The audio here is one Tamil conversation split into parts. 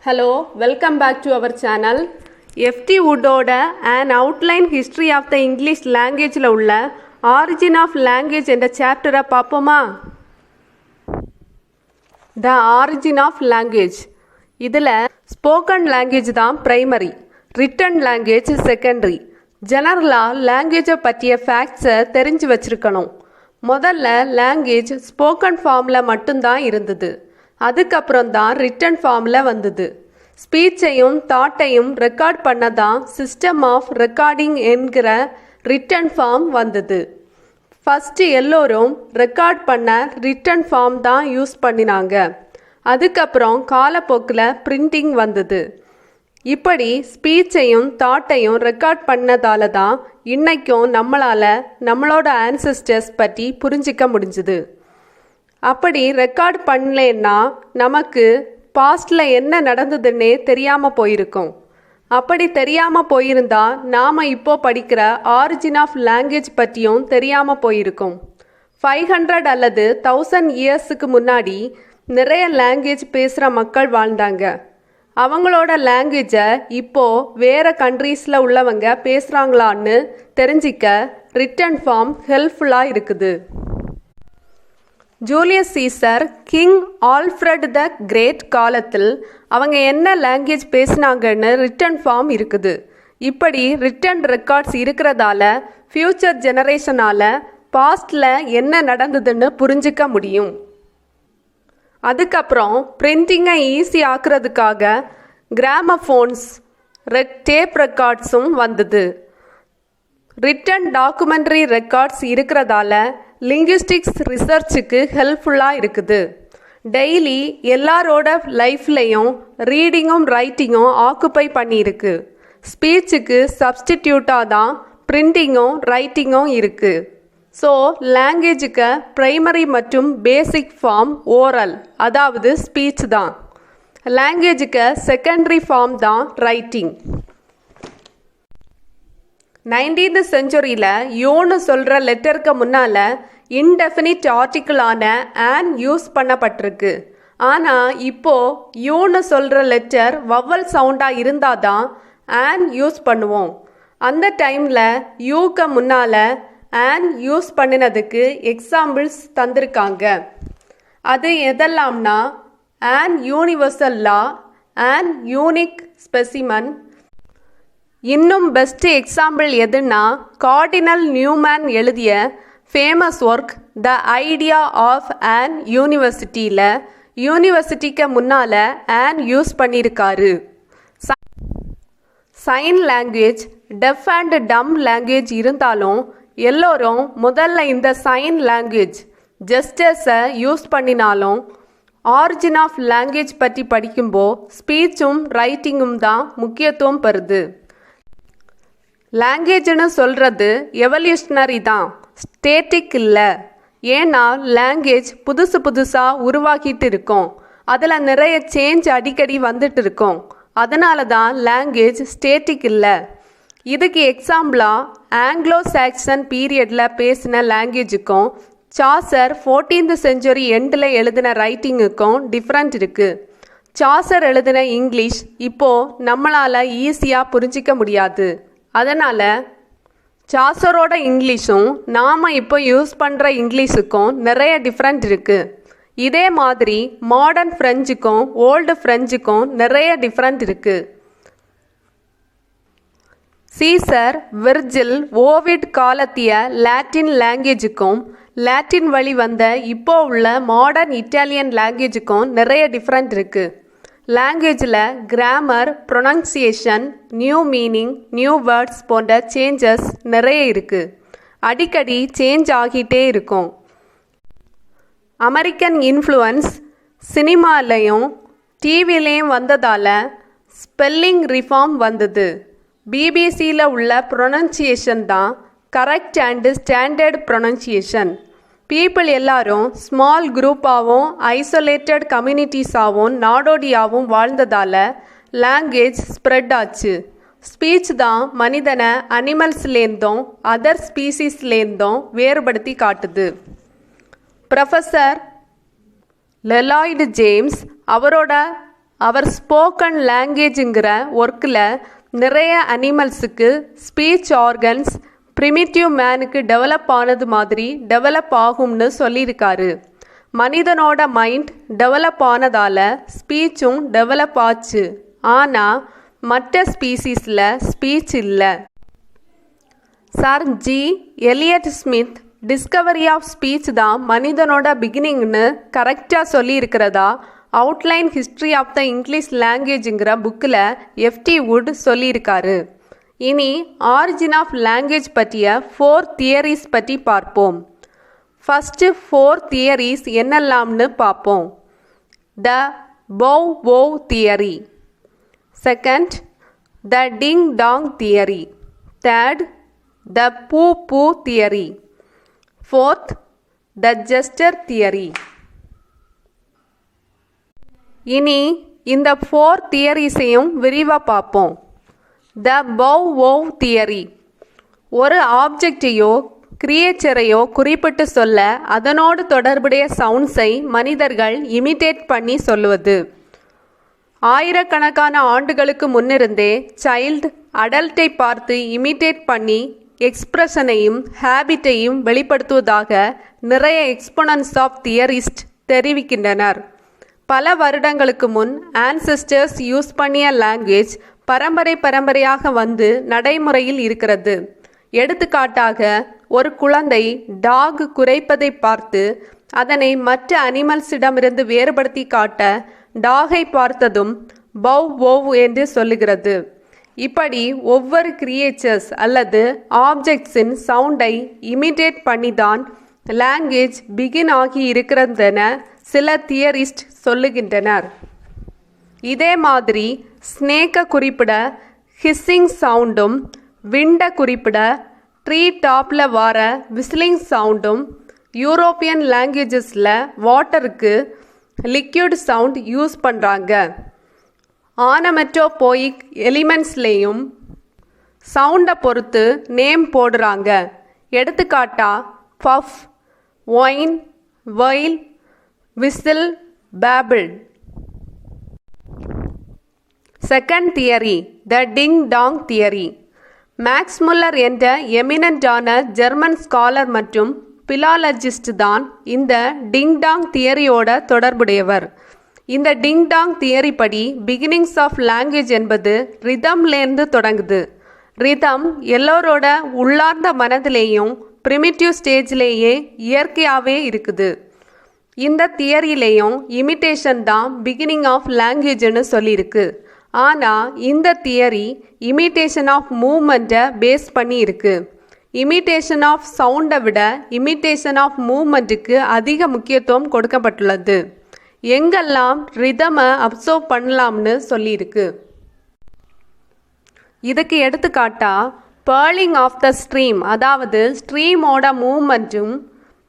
Hello, welcome back to our channel. F.T. Woodoட An Outline History of the English Languageல உள்ள Origin of Language என்ற சாப்டரை பார்ப்போமா? The Origin of Language. இதில் ஸ்போக்கன் லாங்குவேஜ் தான் பிரைமரி, ரிட்டன் லாங்குவேஜ் செகண்டரி. ஜெனரலாக லாங்குவேஜை பற்றிய ஃபேக்ட்ஸை தெரிஞ்சு வச்சுருக்கணும். முதல்ல லாங்குவேஜ் ஸ்போக்கன் ஃபார்மில் மட்டும்தான் இருந்தது. அதுக்கப்புறம் தான் ரிட்டன் ஃபார்மில் வந்தது. ஸ்பீச்சையும் தாட்டையும் ரெக்கார்ட் பண்ண தான் சிஸ்டம் ஆஃப் ரெக்கார்டிங் என்கிற ரிட்டன் ஃபார்ம் வந்தது. ஃபஸ்ட்டு எல்லோரும் ரெக்கார்ட் பண்ண ரிட்டன் ஃபார்ம் தான் யூஸ் பண்ணினாங்க. அதுக்கப்புறம் காலப்போக்கில் பிரிண்டிங் வந்தது. இப்படி ஸ்பீச்சையும் தாட்டையும் ரெக்கார்ட் பண்ணதால தான் இன்றைக்கும் நம்மளோட ஆன்செஸ்டர்ஸ் பற்றி புரிஞ்சிக்க முடிஞ்சுது. அப்படி ரெக்கார்ட் பண்ணலன்னா நமக்கு பாஸ்டில் என்ன நடந்ததுன்னே தெரியாமல் போயிருக்கோம். அப்படி தெரியாமல் போயிருந்தா நாம் இப்போ படிக்கிற ஆரிஜின் ஆஃப் லாங்குவேஜ் பற்றியும் தெரியாமல் போயிருக்கோம். 500 அல்லது 1000 இயர்ஸுக்கு முன்னாடி நிறைய லாங்குவேஜ் பேசுகிற மக்கள் வாழ்ந்தாங்க. அவங்களோட லாங்குவேஜை இப்போது வேறு கண்ட்ரீஸில் உள்ளவங்க பேசுகிறாங்களான்னு தெரிஞ்சிக்க ரிட்டன் ஃபார்ம் ஹெல்ப்ஃபுல்லாக இருக்குது. Julius Caesar, King Alfred the Great காலத்தில் அவங்க என்ன லாங்குவேஜ் பேசினாங்கன்னு ரிட்டன் ஃபார்ம் இருக்குது. இப்படி ரிட்டன் ரெக்கார்ட்ஸ் இருக்கிறதால ஃப்யூச்சர் ஜெனரேஷனால் பாஸ்டில் என்ன நடந்ததுன்னு புரிஞ்சிக்க முடியும். அதுக்கப்புறம் பிரிண்டிங்கை ஈஸி ஆக்குறதுக்காக கிராமஃபோன்ஸ், டேப் ரெக்கார்ட்ஸும் வந்தது. ரிட்டன் டாக்குமெண்ட்ரி ரெக்கார்ட்ஸ் இருக்கிறதால லிங்குவிஸ்டிக்ஸ் ரிசர்ச்சுக்கு ஹெல்ப்ஃபுல்லாக இருக்குது. டெய்லி எல்லாரோட லைஃப்லையும் ரீடிங்கும் ரைட்டிங்கும் ஆக்குப்பை பண்ணியிருக்கு. ஸ்பீச்சுக்கு சப்ஸ்டிடியூட்டாக தான் பிரிண்டிங்கும் ரைட்டிங்கும் இருக்குது. ஸோ லாங்குவேஜுக்கு ப்ரைமரி மற்றும் பேசிக் ஃபார்ம் ஓரல், அதாவது ஸ்பீச் தான். லாங்குவேஜுக்கு செகண்டரி ஃபார்ம் தான் ரைட்டிங். 19th செஞ்சுரியில் யோன்னு சொல்கிற லெட்டருக்கு முன்னால் இன்டெஃபினிட் ஆர்டிக்கிளான ஆன் யூஸ் பண்ணப்பட்டிருக்கு. ஆனால் இப்போது யூன்னு சொல்கிற லெட்டர் வவ்வல் சவுண்டாக இருந்தால் தான் ஆன் யூஸ் பண்ணுவோம். அந்த டைமில் யூக்கு முன்னால் ஆன் யூஸ் பண்ணினதுக்கு எக்ஸாம்பிள்ஸ் தந்திருக்காங்க. அது எதெல்லாம்னா an universal law, an unique specimen. இன்னும் பெஸ்ட் எக்ஸாம்பிள் எதுன்னா கார்டினல் நியூமேன் எழுதிய famous work the idea of an யூனிவர்சிட்டியில் யூனிவர்சிட்டிக்கு முன்னால் ஆன் யூஸ் பண்ணியிருக்காரு. Sign language, deaf and dumb language இருந்தாலும் எல்லோரும் முதல்ல இந்த சைன் லாங்குவேஜ் ஜெஸ்டர்ஸை யூஸ் பண்ணினாலும் ஆரிஜின் ஆஃப் லாங்குவேஜ் பற்றி படிக்கும்போது ஸ்பீச்சும் ரைட்டிங்கும் தான் முக்கியத்துவம் பெறுது. லாங்குவேஜ்னு சொல்கிறது எவல்யூஷனரி தான், ஸ்டேட்டிக் இல்லை. ஏன்னா லாங்குவேஜ் புதுசாக உருவாக்கிட்டு இருக்கோம். அதில் நிறைய சேஞ்ச் அடிக்கடி வந்துட்டு இருக்கோம். அதனால தான் லாங்குவேஜ் ஸ்டேட்டிக் இல்லை. இதுக்கு எக்ஸாம்பிளாக ஆங்கிலோ சாக்சன் பீரியடில் பேசின லாங்குவேஜுக்கும் சாசர் 14th செஞ்சுரி எண்டில் எழுதின ரைட்டிங்குக்கும் டிஃப்ரெண்ட் இருக்குது. சாசர் எழுதின இங்கிலீஷ் இப்போது நம்மளால் ஈஸியாக புரிஞ்சிக்க முடியாது. அதனால் சாசரோட இங்கிலீஷும் நாம் இப்போ யூஸ் பண்ணுற இங்கிலீஷுக்கும் நிறைய டிஃப்ரெண்ட் இருக்குது. இதே மாதிரி மாடர்ன் ஃப்ரெஞ்சுக்கும் ஓல்டு ஃப்ரெஞ்சுக்கும் நிறைய டிஃப்ரெண்ட் இருக்குது. சீசர், விர்ஜில், ஓவிட் காலத்திய லாட்டின் லாங்குவேஜுக்கும் லாட்டின் வழி வந்த இப்போ உள்ள மாடர்ன் இட்டாலியன் லாங்குவேஜுக்கும் நிறைய டிஃப்ரெண்ட் இருக்குது. லாங்குவேஜில் grammar, pronunciation, new meaning, new words போன்ற சேஞ்சஸ் நிறைய இருக்குது. அடிக்கடி சேஞ்ச் ஆகிட்டே இருக்கும். அமெரிக்கன் இன்ஃப்ளூயன்ஸ் சினிமாலையும் டிவிலையும் வந்ததால் ஸ்பெல்லிங் ரிஃபார்ம் வந்தது. பிபிசியில் உள்ள ப்ரொனன்சியேஷன் தான் correct and standard pronunciation. People எல்லாரும் ஸ்மால் குரூப்பாகவும் ஐசோலேட்டட் கம்யூனிட்டிஸாகவும் நாடோடியாகவும் வாழ்ந்ததால் லாங்குவேஜ் ஸ்ப்ரெட் ஆச்சு. ஸ்பீச் தான் மனிதனை அனிமல்ஸ்லேருந்தும் அதர் ஸ்பீசிஸ்லேருந்தும் வேறுபடுத்தி காட்டுது. ப்ரொஃபஸர் லெலாய்டு ஜேம்ஸ் அவரோட அவர் ஸ்போக்கன் லாங்குவேஜுங்கிற ஒர்க்கில் நிறைய அனிமல்ஸுக்கு ஸ்பீச் ஆர்கன்ஸ் ப்ரிமிட்டிவ் மேனுக்கு டெவலப் ஆனது மாதிரி டெவலப் ஆகும்னு சொல்லியிருக்காரு. மனிதனோட மைண்ட் டெவலப் ஆனதால் ஸ்பீச்சும் டெவலப் ஆச்சு. ஆனால் மற்ற ஸ்பீசிஸில் ஸ்பீச் இல்லை. Sir G Elliot Smith discovery of speech தான் மனிதனோட பிகினிங்னு கரெக்டாக சொல்லியிருக்கிறதா outline history of the English லாங்குவேஜுங்கிற புக்கில் எஃப்டி வுட் சொல்லியிருக்காரு. இனி ஆரிஜின் ஆஃப் லாங்குவேஜ் பற்றிய 4 தியரிஸ் பற்றி பார்ப்போம். ஃபஸ்ட்டு 4 தியரிஸ் என்னெல்லாம்னு பார்ப்போம். த பவ் வவ் தியரி. செகண்ட், த டிங் டாங் தியரி. தேர்ட், த பூ பூ தியரி. ஃபோர்த், த ஜெஸ்டர் தியரி. இனி இந்த 4 தியரிஸையும் விரிவாக பார்ப்போம். த பவ் வவ் தியரி. ஒரு ஆப்ஜெக்டையோ கிரியேச்சரையோ குறிப்பிட்டு சொல்ல அதனோடு தொடர்புடைய சவுண்ட்ஸை மனிதர்கள் இமிட்டேட் பண்ணி சொல்லுவது. ஆயிரக்கணக்கான ஆண்டுகளுக்கு முன்னிருந்தே சைல்டு அடல்ட்டை பார்த்து இமிட்டேட் பண்ணி எக்ஸ்பிரஷனையும் ஹேபிட்டையும் வெளிப்படுத்துவதாக நிறைய எக்ஸ்பொனன்ட்ஸ் ஆஃப் தியரிஸ்ட் தெரிவிக்கின்றனர். பல வருடங்களுக்கு முன் ஆன்செஸ்டர்ஸ் யூஸ் பண்ணிய லாங்குவேஜ் பரம்பரையாக வந்து நடைமுறையில் இருக்கிறது. எடுத்துக்காட்டாக, ஒரு குழந்தை டாக் குரைப்பதை பார்த்து அதனை மற்ற அனிமல்ஸிடமிருந்து வேறுபடுத்தி காட்ட டாகை பார்த்ததும் பவ் வவ் என்று சொல்லுகிறது. இப்படி ஒவ்வொரு கிரியேச்சர்ஸ் அல்லது ஆப்ஜெக்ட்ஸின் சவுண்டை இமிட்டேட் பண்ணிதான் லாங்குவேஜ் பிகின் ஆகி இருக்கிறதென சில தியரிஸ்ட் சொல்லுகின்றனர். இதே மாதிரி ஸ்னேக்கை குறிப்பிட ஹிஸ்ஸிங் சவுண்டும், விண்டை குறிப்பிட ட்ரீ டாப்பில் வர விசிலிங் சவுண்டும், யூரோப்பியன் லாங்குவேஜஸில் வாட்டருக்கு லிக்யூட் சவுண்ட் யூஸ் பண்ணுறாங்க. ஆனமெட்டோபோயிக் எலிமெண்ட்ஸ்லேயும் சவுண்டை பொறுத்து நேம் போடுறாங்க. எடுத்துக்காட்டா puff, whine, wail, whistle, babble. Second theory, the ding dong theory. Max Muller என்ற எமினண்டான ஜெர்மன் ஸ்காலர் மற்றும் பிலாலஜிஸ்ட் தான் இந்த டிங் டாங் தியரியோட தொடர்புடையவர். இந்த டிங் டாங் தியரி படி பிகினிங்ஸ் ஆஃப் லாங்குவேஜ் என்பது ரிதம்லேருந்து தொடங்குது. ரிதம் எல்லோரோட உள்ளார்ந்த மனதிலேயும் ப்ரிமிட்டிவ் ஸ்டேஜ்லேயே இயற்கையாகவே இருக்குது. இந்த தியரியிலையும் இமிட்டேஷன் தான் பிகினிங் ஆஃப் லாங்குவேஜ்னு சொல்லியிருக்கு. ஆனால் இந்த தியரி இமிட்டேஷன் ஆஃப் மூமெண்ட்டை பேஸ் பண்ணி இருக்கு. இமிட்டேஷன் ஆஃப் சவுண்டை விட இமிட்டேஷன் ஆஃப் மூமெண்ட்டுக்கு அதிக முக்கியத்துவம் கொடுக்கப்பட்டுள்ளது. எங்கெல்லாம் ரிதமை அப்சர்வ் பண்ணலாம்னு சொல்லியிருக்கு. இதுக்கு எடுத்துக்காட்டா பேர்லிங் ஆஃப் த ஸ்ட்ரீம், அதாவது ஸ்ட்ரீமோட மூமெண்ட்டும்,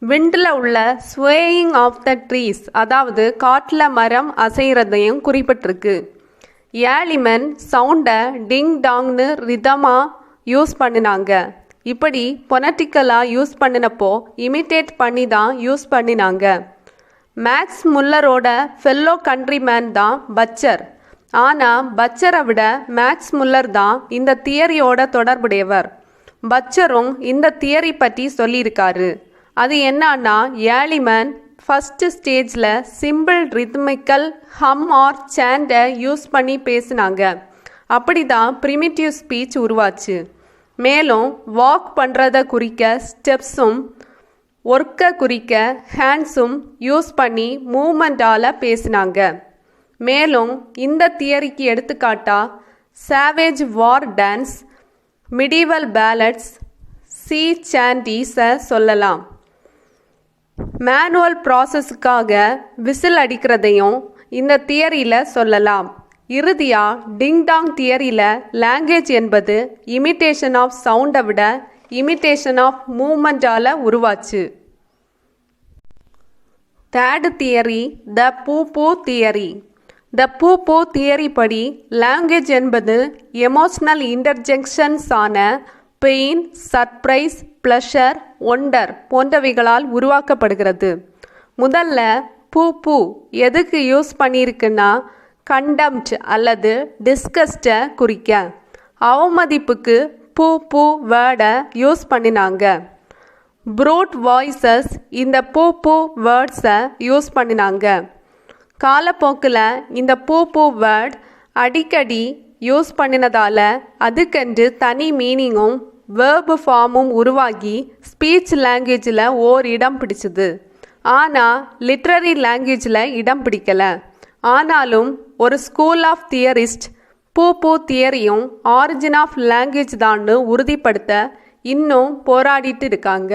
விண்டில் உள்ள ஸ்வேயிங் ஆஃப் த ட்ரீஸ், அதாவது காட்டில் மரம் அசைகிறதையும் குறிப்பிட்டிருக்கு. ஏலிமன் சவுண்டை டிங் டாங்னு ரிதமாக யூஸ் பண்ணினாங்க. இப்படி பொனட்டிக்கலாக யூஸ் பண்ணினப்போ இமிட்டேட் பண்ணி தான் யூஸ் பண்ணினாங்க. மேக்ஸ் முல்லரோட ஃபெல்லோ கண்ட்ரிமேன் தான் பச்சர். ஆனால் பச்சரை விட மேக்ஸ் முல்லர் தான் இந்த தியரியோட தொடர்புடையவர். பச்சரும் இந்த தியரி பற்றி சொல்லியிருக்காரு. அது என்னன்னா, ஏலிமன் ஃபஸ்ட்டு ஸ்டேஜில் சிம்பிள் ரித்மிக்கல் ஹம் ஆர் சேண்டை யூஸ் பண்ணி பேசினாங்க. அப்படி தான் ப்ரிமிட்டிவ் ஸ்பீச் உருவாச்சு. மேலும் வாக் பண்ணுறத குறிக்க ஸ்டெப்ஸும், ஒர்க்கை குறிக்க ஹேண்ட்ஸும் யூஸ் பண்ணி மூமெண்டால் பேசினாங்க. மேலும் இந்த தியரிக்கு எடுத்துக்காட்டா சாவேஜ் வார் டான்ஸ், மிடிவல் பேலட்ஸ், சீ சாண்டீஸை சொல்லலாம். மேனுவல் ப்ராசஸுக்காக விசில் அடிக்கிறதையும் இந்த தியரியில் சொல்லலாம். இறுதியாக டிங் டாங் தியரியில் லாங்குவேஜ் என்பது இமிட்டேஷன் ஆஃப் சவுண்டை விட இமிட்டேஷன் ஆஃப் மூமெண்டால் உருவாச்சு. தேர்ட் தியரி, த பூ பூ தியரி. த பூ பூ தியரி படி லாங்குவேஜ் என்பது எமோஷ்னல் இன்டர்ஜெக்ஷன்ஸ் ஆன பெயின், சர்ப்ரைஸ், ப்ளஷர், ஒண்டர் போன்றவைகளால் உருவாக்கப்படுகிறது. முதல்ல பூ பூ எதுக்கு யூஸ் பண்ணியிருக்குன்னா, கண்டம்ட் அல்லது டிஸ்கஸ்டை குறிக்க. அவமதிப்புக்கு பூ பூ வேர்டை யூஸ் பண்ணினாங்க. ப்ரூட் வாய்ஸஸ் இந்த பூ பூ வேர்ட்ஸை யூஸ் பண்ணினாங்க. காலப்போக்கில் இந்த பூ பூ வேர்ட் அடிக்கடி யூஸ் பண்ணினதால அதுக்கென்று தனி மீனிங்கும் வேர்பு ஃபார்மும் உருவாகி ஸ்பீச் லாங்குவேஜில் ஓர் இடம் பிடிச்சிது. ஆனால் லிட்ரரி லாங்குவேஜில் இடம் பிடிக்கலை. ஆனாலும் ஒரு ஸ்கூல் ஆஃப் தியரிஸ்ட் பூ பூ தியரியும் ஆரிஜின் ஆஃப் லாங்குவேஜ் தான்னு உறுதிப்படுத்த இன்னும் போராடிட்டு இருக்காங்க.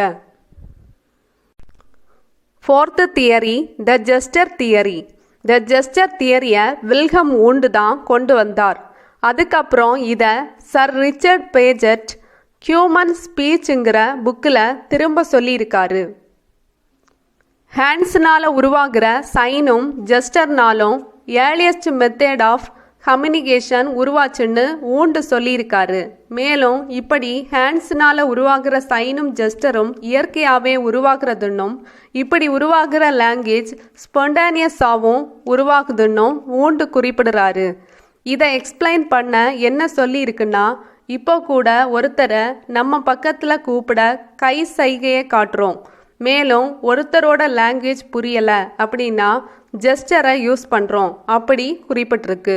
4th theory the gesture theory. The gesture தியரியை வில்ஹம் வூண்ட் தான் கொண்டு வந்தார். அதுக்கப்புறம் இதை சர் ரிச்சர்ட் பேஜெட் ஹியூமன் ஸ்பீச்சுங்கிற புக்கில் திரும்ப சொல்லியிருக்காரு. ஹேண்ட்ஸ்னால் உருவாகிற சைனும் ஜெஸ்டர்னாலும் ஏர்லியஸ்ட் மெத்தட் ஆஃப் கம்யூனிகேஷன் உருவாச்சுன்னு வூண்ட் சொல்லியிருக்காரு. மேலும் இப்படி ஹேண்ட்ஸ்னால் உருவாகிற சைனும் ஜெஸ்டரும் இயற்கையாகவே உருவாகிறதுன்னும் இப்படி உருவாகிற லாங்குவேஜ் ஸ்பான்டேனியஸாகவும் உருவாகுதுன்னும் வூண்ட் குறிப்பிடுறாரு. இதை எக்ஸ்பிளைன் பண்ண என்ன சொல்லியிருக்குன்னா, இப்போ கூட ஒருத்தரை நம்ம பக்கத்தில் கூப்பிட கை சைகையை காட்டுறோம். மேலும் ஒருத்தரோட லாங்குவேஜ் புரியலை அப்படின்னா ஜெஸ்டரை யூஸ் பண்ணுறோம் அப்படி குறிப்பிட்டிருக்கு.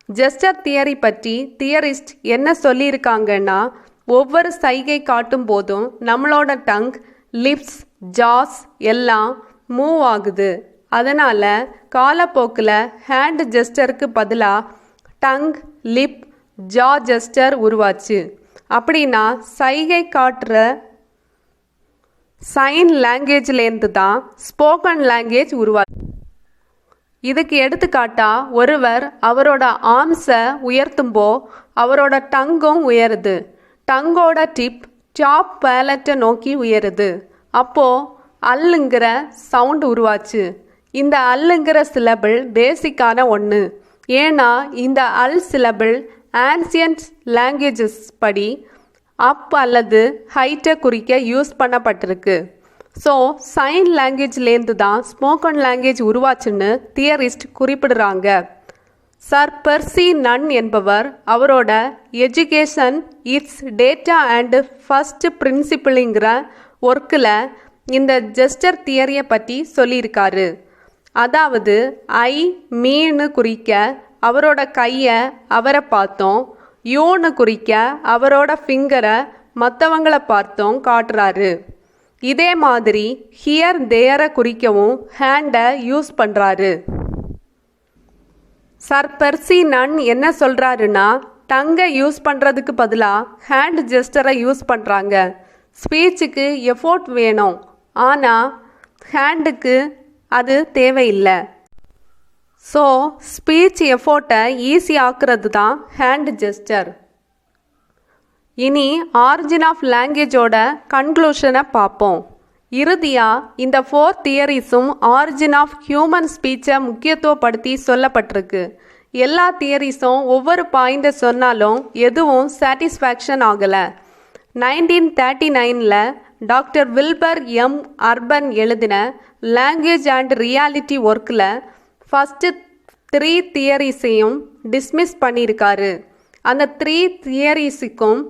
ஜெஸ்டர் தியரி பற்றி தியரிஸ்ட் என்ன சொல்லியிருக்காங்கன்னா, ஒவ்வொரு சைகை காட்டும் போதும் நம்மளோட டங், லிப்ஸ், ஜாஸ் எல்லாம் மூவ் ஆகுது. அதனால் காலப்போக்கில் ஹேண்ட் ஜெஸ்டருக்கு பதிலாக டங், லிப், ஜா ஜெஸ்டர் உருவாச்சு. அப்படின்னா சைகை காட்டுற சைன் லாங்குவேஜ்லேருந்து தான் ஸ்போக்கன் லாங்குவேஜ் உருவாச்சு. இதுக்கு எடுத்துக்காட்டா ஒருவர் அவரோட ஆர்ம்ஸை உயர்த்தும்போ அவரோட டங்கும் உயருது. டங்கோட டிப் டாப் பேலட்டை நோக்கி உயருது. அப்போது அல்லுங்கிற சவுண்ட் உருவாச்சு. இந்த அல்லுங்கிற சிலபிள் பேசிக்கான ஒன்று. ஏன்னா இந்த அல் சிலபிள் ஆன்சியன்ட் லாங்குவேஜஸ் படி அப் அல்லது ஹைட்டை குறிக்க யூஸ் பண்ணப்பட்டிருக்கு. ஸோ சைன் லாங்குவேஜ்லேருந்து தான் ஸ்போக்கன் லாங்குவேஜ் உருவாச்சுன்னு தியரிஸ்ட் குறிப்பிடுறாங்க. சர் பெர்சி நன் என்பவர் அவரோட education its data and first பிரின்சிபிளுங்கிற ஒர்க்கில் இந்த ஜெஸ்டர் தியரியை பற்றி சொல்லியிருக்காரு. அதாவது ஐ மீன்னு குறிக்க அவரோட கையை அவரை பார்த்தோம், யூன்னு குறிக்க அவரோட ஃபிங்கரை மற்றவங்களை பார்த்தோம் காட்டுறாரு. இதே மாதிரி ஹியர் தேரை குறிக்கவும் ஹேண்டை யூஸ் பண்ணுறாரு. சர் பெர்சி நன் என்ன சொல்கிறாருன்னா, டங்கை யூஸ் பண்ணுறதுக்கு பதிலாக ஹேண்ட் ஜெஸ்டரை யூஸ் பண்ணுறாங்க. ஸ்பீச்சுக்கு எஃபோர்ட் வேணும், ஆனால் ஹேண்டுக்கு அது தேவையில்லை. ஸோ ஸ்பீச் எஃபோர்ட்டை ஈஸி ஆக்குறது தான் ஹேண்ட் ஜெஸ்டர். இனி ஆரிஜின் ஆஃப் லாங்குவேஜோட கன்க்ளூஷனை பார்ப்போம். இறுதியாக இந்த 4 தியரிஸும் ஆரிஜின் ஆஃப் ஹியூமன் ஸ்பீச்சை முக்கியத்துவப்படுத்தி சொல்லப்பட்டிருக்கு. எல்லா தியரிஸும் ஒவ்வொரு பாயிண்டை சொன்னாலும் எதுவும் சாட்டிஸ்ஃபேக்ஷன் ஆகலை. 1939 டாக்டர் வில்பர் எம் அர்பன் எழுதின லாங்குவேஜ் அண்ட் ரியாலிட்டி ஒர்க்கில் ஃபஸ்ட்டு 3 தியரிஸையும் டிஸ்மிஸ் பண்ணியிருக்காரு. அந்த 3 தியரிஸுக்கும்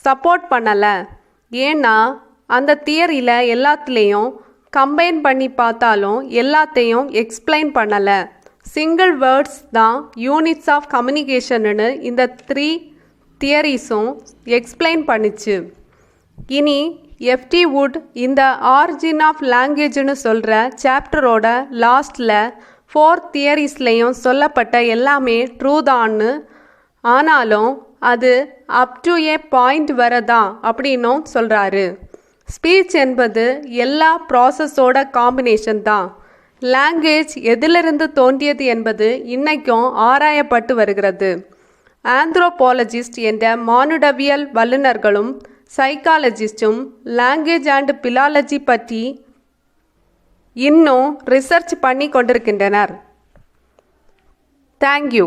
சப்போர்ட் பண்ணலை. ஏன்னா அந்த தியரியில் எல்லாத்துலேயும் கம்பைன் பண்ணி பார்த்தாலும் எல்லாத்தையும் எக்ஸ்பிளைன் பண்ணலை. சிங்கிள் வேர்ட்ஸ் தான் யூனிட்ஸ் ஆஃப் கம்யூனிகேஷன்னு இந்த 3 தியரிஸும் எக்ஸ்பிளைன் பண்ணிச்சு. இனி எஃப்டி வுட் இந்த ஆரிஜின் ஆஃப் லாங்குவேஜ்னு சொல்கிற சாப்டரோட லாஸ்டில் 4 தியரிஸ்லேயும் சொல்லப்பட்ட எல்லாமே ட்ரூ தான்னு, ஆனாலும் அது அப் டு ஏ பாயிண்ட் வரை தான் அப்படின்னும் சொல்கிறாரு. ஸ்பீச் என்பது எல்லா ப்ராசஸோட காம்பினேஷன் தான். லாங்குவேஜ் எதிலிருந்து தோன்றியது என்பது இன்னைக்கும் ஆராயப்பட்டு வருகிறது. ஆந்த்ரோபாலஜிஸ்ட் என்ற மானுடவியல் வல்லுநர்களும் சைக்காலஜிஸ்டும் லாங்குவேஜ் அண்ட் பிலாலஜி பற்றி இன்னும் ரிசர்ச் பண்ணி கொண்டிருக்கின்றனர். தேங்க்யூ.